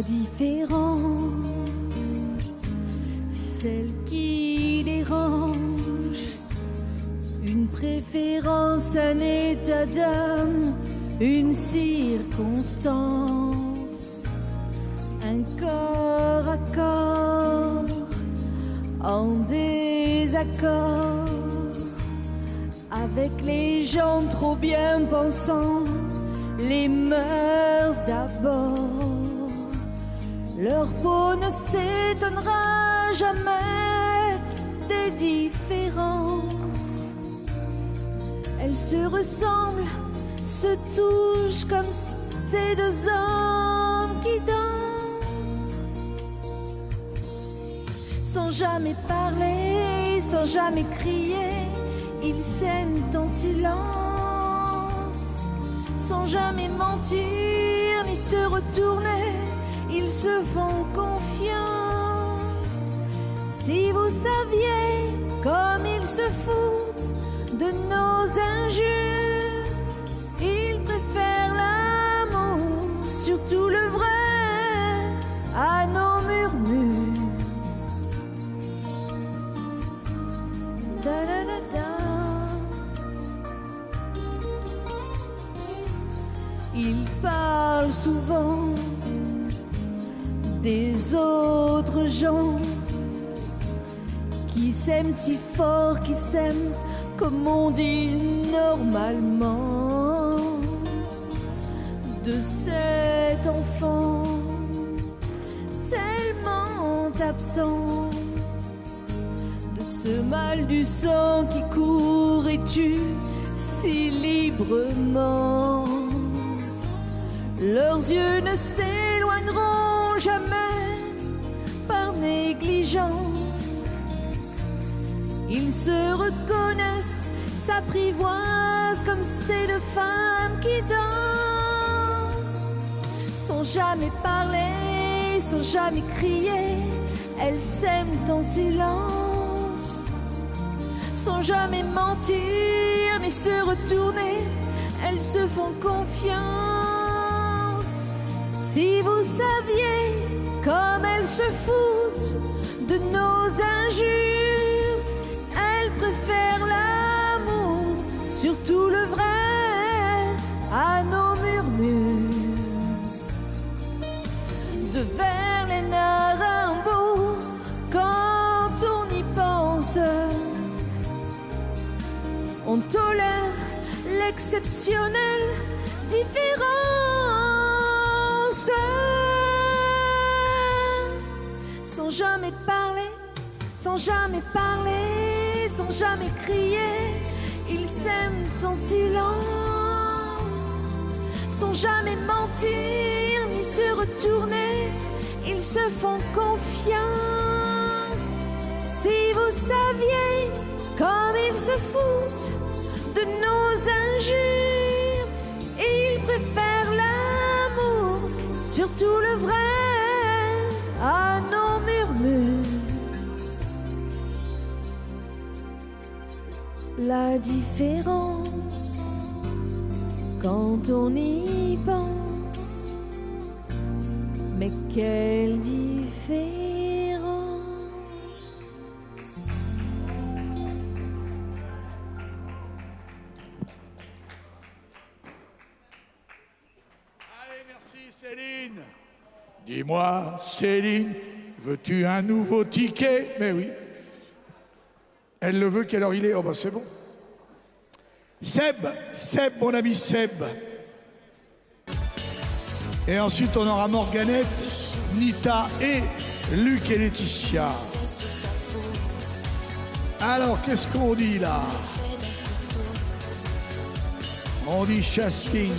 différence, celle qui dérange, une préférence, un état d'âme, une circonstance, un corps à corps en désaccord avec les gens trop bien pensants, les mœurs d'abord. Leur peau ne s'étonnera jamais des différences. Elles se ressemblent, se touchent comme ces deux hommes qui dansent. Sans jamais parler, sans jamais crier, ils s'aiment en silence. Sans jamais mentir ni se retourner, ils se font confiance. Si vous saviez comme ils se foutent de nos injures, ils préfèrent l'amour, surtout le vrai, à nos murmures. Da, da, da, da. Ils parlent souvent des autres gens qui s'aiment si fort, qui s'aiment comme on dit normalement. De cet enfant tellement absent, de ce mal du sang qui court et tue si librement. Leurs yeux ne s'éloigneront jamais par négligence. Ils se reconnaissent, s'apprivoisent comme ces deux femmes qui dansent. Sans jamais parler, sans jamais crier, elles s'aiment en silence. Sans jamais mentir ni se retourner, elles se font confiance. Si vous saviez comme elles se foutent de nos injures, elles préfèrent l'amour, surtout le vrai, à nos murmures. De Verlaine à Rimbaud, quand on y pense, on tolère l'exceptionnelle différence. Sans jamais parler, sans jamais parler, sans jamais crier, ils s'aiment en silence. Sans jamais mentir ni se retourner, ils se font confiance. Si vous saviez comme ils se foutent de nos injures, ils préfèrent l'amour, surtout le vrai, à nos murmures. La différence, quand on y pense, mais quelle différence. Allez, merci Céline. Dis-moi, Céline, veux-tu un nouveau ticket? Mais oui. Elle le veut, quelle heure il est? Oh bah c'est bon. Seb, mon ami Seb. Et ensuite on aura Morganette, Nita et Luc et Laetitia. Alors qu'est-ce qu'on dit là? On dit Chasking.